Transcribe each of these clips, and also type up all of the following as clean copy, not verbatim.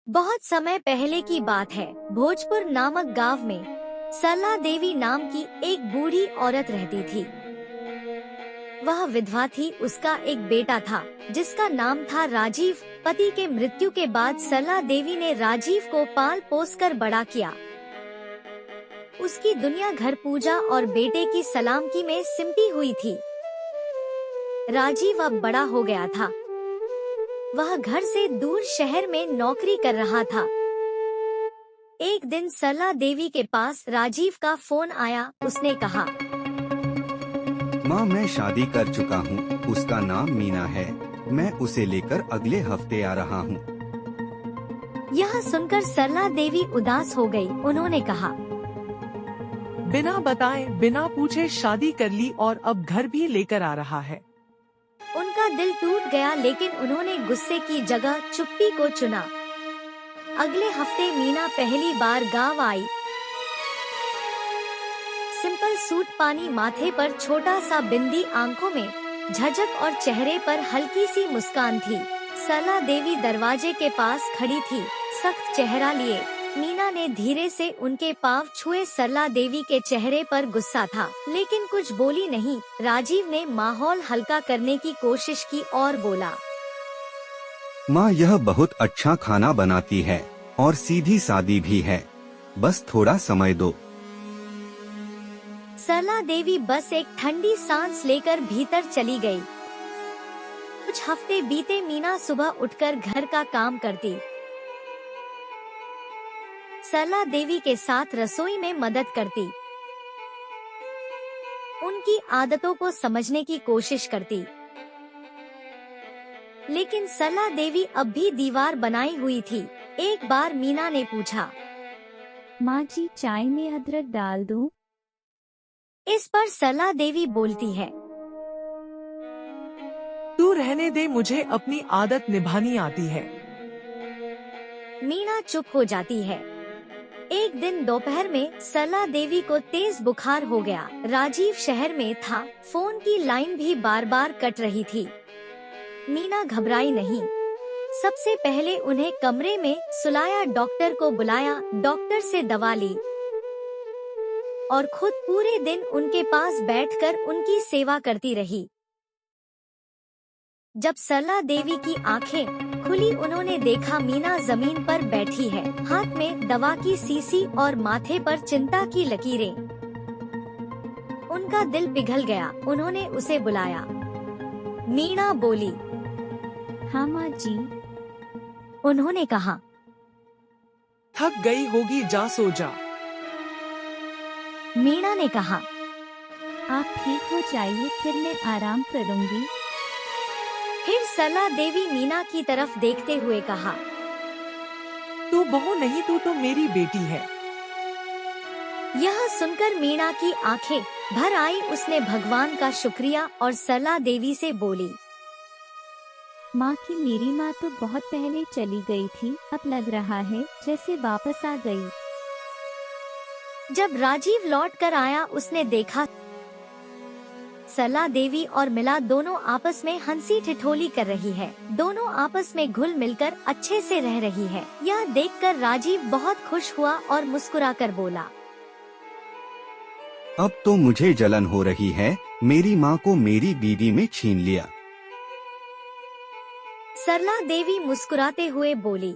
बहुत समय पहले की बात है। भोजपुर नामक गांव में सरला देवी नाम की एक बूढ़ी औरत रहती थी। वह विधवा थी। उसका एक बेटा था जिसका नाम था राजीव। पति के मृत्यु के बाद सरला देवी ने राजीव को पाल पोस कर बड़ा किया। उसकी दुनिया घर पूजा और बेटे की सलामती में सिमटी हुई थी। राजीव अब बड़ा हो गया था। वह घर से दूर शहर में नौकरी कर रहा था। एक दिन सरला देवी के पास राजीव का फोन आया। उसने कहा, माँ, मैं शादी कर चुका हूँ। उसका नाम मीना है। मैं उसे लेकर अगले हफ्ते आ रहा हूँ। यह सुनकर सरला देवी उदास हो गई। उन्होंने कहा, बिना बताए बिना पूछे शादी कर ली और अब घर भी लेकर आ रहा है। उनका दिल टूट गया, लेकिन उन्होंने गुस्से की जगह चुप्पी को चुना। अगले हफ्ते मीना पहली बार गांव आई। सिंपल सूट, पानी माथे पर, छोटा सा बिंदी आंखों में, झझक और चेहरे पर हल्की सी मुस्कान थी। सरला देवी दरवाजे के पास खड़ी थी, सख्त चेहरा लिए। मीना ने धीरे से उनके पाँव छुए। सरला देवी के चेहरे पर गुस्सा था, लेकिन कुछ बोली नहीं। राजीव ने माहौल हल्का करने की कोशिश की और बोला, माँ, यह बहुत अच्छा खाना बनाती है और सीधी सादी भी है। बस थोड़ा समय दो। सरला देवी बस एक ठंडी सांस लेकर भीतर चली गई। कुछ हफ्ते बीते। मीना सुबह उठकर घर का काम करती। सरला देवी के साथ रसोई में मदद करती। उनकी आदतों को समझने की कोशिश करती। लेकिन सरला देवी अब भी दीवार बनाई हुई थी। एक बार मीना ने पूछा, माँ जी, चाय में अदरक डाल दूं? इस पर सरला देवी बोलती है, तू रहने दे, मुझे अपनी आदत निभानी आती है। मीना चुप हो जाती है। एक दिन दोपहर में सरला देवी को तेज बुखार हो गया। राजीव शहर में था। फोन की लाइन भी बार बार कट रही थी। मीना घबराई नहीं। सबसे पहले उन्हें कमरे में सुलाया, डॉक्टर को बुलाया, डॉक्टर से दवा ली और खुद पूरे दिन उनके पास बैठकर उनकी सेवा करती रही। जब सरला देवी की आंखें खुली, उन्होंने देखा मीना जमीन पर बैठी है, हाथ में दवा की शीशी और माथे पर चिंता की लकीरें। उनका दिल पिघल गया। उन्होंने उसे बुलाया। मीना बोली, हाँ माँ जी। उन्होंने कहा, थक गई होगी, जा सो जा। मीना ने कहा, आप ठीक हो जाइए, फिर मैं आराम करूँगी। फिर सरला देवी मीना की तरफ देखते हुए कहा, तू बहू नहीं, तू तो मेरी बेटी है। यह सुनकर मीना की आंखें भर आई। उसने भगवान का शुक्रिया और सरला देवी से बोली, माँ की मेरी माँ तो बहुत पहले चली गई थी, अब लग रहा है जैसे वापस आ गई। जब राजीव लौट कर आया, उसने देखा सरला देवी और मिला दोनों आपस में हंसी ठिठोली कर रही है। दोनों आपस में घुल मिलकर अच्छे से रह रही है। यह देखकर राजीव बहुत खुश हुआ और मुस्कुराकर बोला, अब तो मुझे जलन हो रही है। मेरी माँ को मेरी बीवी में छीन लिया। सरला देवी मुस्कुराते हुए बोली,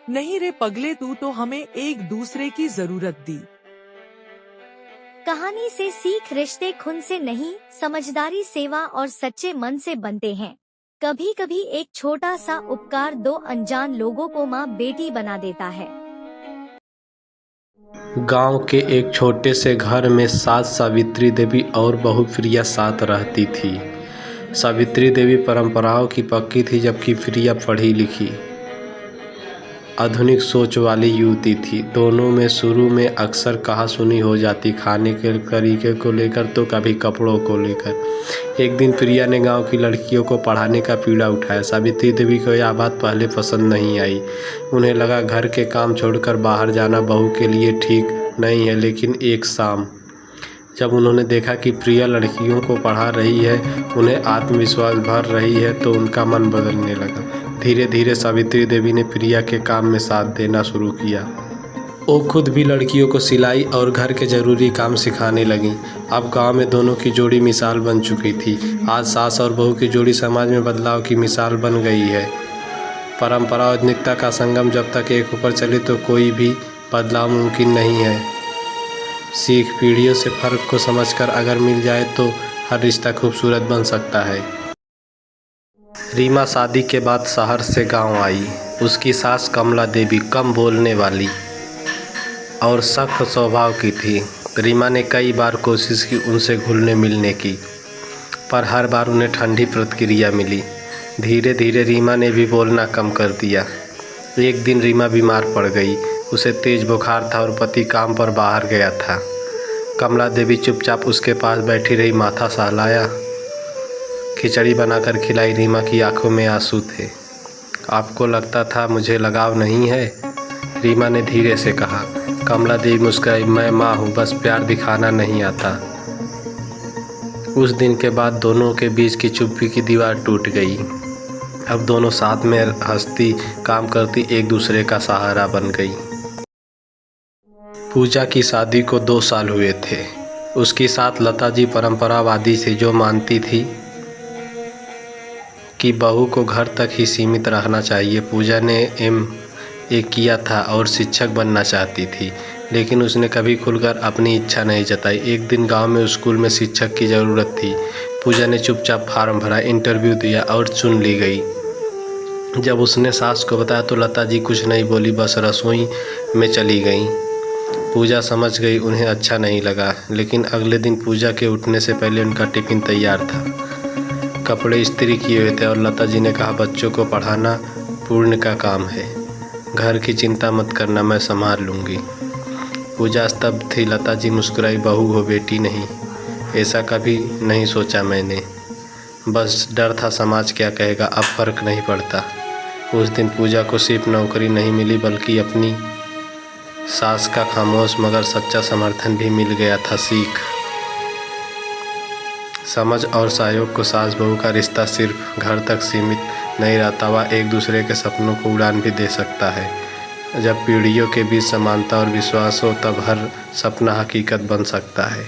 नहीं रे पगले, तू तो हमें एक दूसरे की जरूरत दी। कहानी से सीख, रिश्ते खून से नहीं, समझदारी, सेवा और सच्चे मन से बनते हैं। कभी कभी एक छोटा सा उपकार दो अनजान लोगों को माँ बेटी बना देता है। गांव के एक छोटे से घर में सास सावित्री देवी और बहू प्रिया साथ रहती थी। सावित्री देवी परंपराओं की पक्की थी, जबकि प्रिया पढ़ी लिखी आधुनिक सोच वाली युवती थी। दोनों में शुरू में अक्सर कहा सुनी हो जाती, खाने के तरीके को लेकर तो कभी कपड़ों को लेकर। एक दिन प्रिया ने गांव की लड़कियों को पढ़ाने का पीड़ा उठाया। सावित्री देवी को यह बात पहले पसंद नहीं आई। उन्हें लगा घर के काम छोड़कर बाहर जाना बहू के लिए ठीक नहीं है। लेकिन एक शाम जब उन्होंने देखा कि प्रिया लड़कियों को पढ़ा रही है, उन्हें आत्मविश्वास भर रही है, तो उनका मन बदलने लगा। धीरे धीरे सावित्री देवी ने प्रिया के काम में साथ देना शुरू किया। वो खुद भी लड़कियों को सिलाई और घर के ज़रूरी काम सिखाने लगीं। अब गांव में दोनों की जोड़ी मिसाल बन चुकी थी। आज सास और बहू की जोड़ी समाज में बदलाव की मिसाल बन गई है। परंपरा और आधुनिकता का संगम जब तक एक ऊपर चले तो कोई भी बदलाव मुमकिन नहीं है। सीख पीढ़ियों से फ़र्क को समझकर अगर मिल जाए तो हर रिश्ता खूबसूरत बन सकता है। रीमा शादी के बाद शहर से गांव आई। उसकी सास कमला देवी कम बोलने वाली और सख्त स्वभाव की थी। रीमा ने कई बार कोशिश की उनसे घुलने मिलने की, पर हर बार उन्हें ठंडी प्रतिक्रिया मिली। धीरे धीरे रीमा ने भी बोलना कम कर दिया। एक दिन रीमा बीमार पड़ गई। उसे तेज बुखार था और पति काम पर बाहर गया था। कमला देवी चुपचाप उसके पास बैठी रही, माथा सहलाया, खिचड़ी बनाकर खिलाई। रीमा की आंखों में आंसू थे। आपको लगता था मुझे लगाव नहीं है? रीमा ने धीरे से कहा। कमला देवी मुस्कुराई, मैं माँ हूँ, बस प्यार दिखाना नहीं आता। उस दिन के बाद दोनों के बीच की चुप्पी की दीवार टूट गई। अब दोनों साथ में हंसती, काम करती, एक दूसरे का सहारा बन गई। पूजा की शादी को 2 साल हुए थे। उसकी साथ लता जी परंपरावादी थी, जो मानती थी कि बहू को घर तक ही सीमित रहना चाहिए। पूजा ने MA किया था और शिक्षक बनना चाहती थी, लेकिन उसने कभी खुलकर अपनी इच्छा नहीं जताई। एक दिन गांव में स्कूल में शिक्षक की ज़रूरत थी। पूजा ने चुपचाप फार्म भरा, इंटरव्यू दिया और चुन ली गई। जब उसने सास को बताया तो लता जी कुछ नहीं बोली, बस रसोई में चली गई। पूजा समझ गई उन्हें अच्छा नहीं लगा, लेकिन अगले दिन पूजा के उठने से पहले उनका टिफ़िन तैयार था, कपड़े इस्त्री किए हुए थे और लता जी ने कहा, बच्चों को पढ़ाना पुण्य का काम है, घर की चिंता मत करना, मैं संभाल लूँगी। पूजा स्तब्ध थी। लता जी मुस्कुराई, बहू हो, बेटी नहीं। ऐसा कभी नहीं सोचा मैंने, बस डर था समाज क्या कहेगा, अब फ़र्क नहीं पड़ता। उस दिन पूजा को सिर्फ नौकरी नहीं मिली, बल्कि अपनी सास का खामोश मगर सच्चा समर्थन भी मिल गया था। सीख, समझ और सहयोग को सास बहू का रिश्ता सिर्फ घर तक सीमित नहीं रहता, वह एक दूसरे के सपनों को उड़ान भी दे सकता है। जब पीढ़ियों के बीच समानता और विश्वास हो, तब हर सपना हकीकत बन सकता है।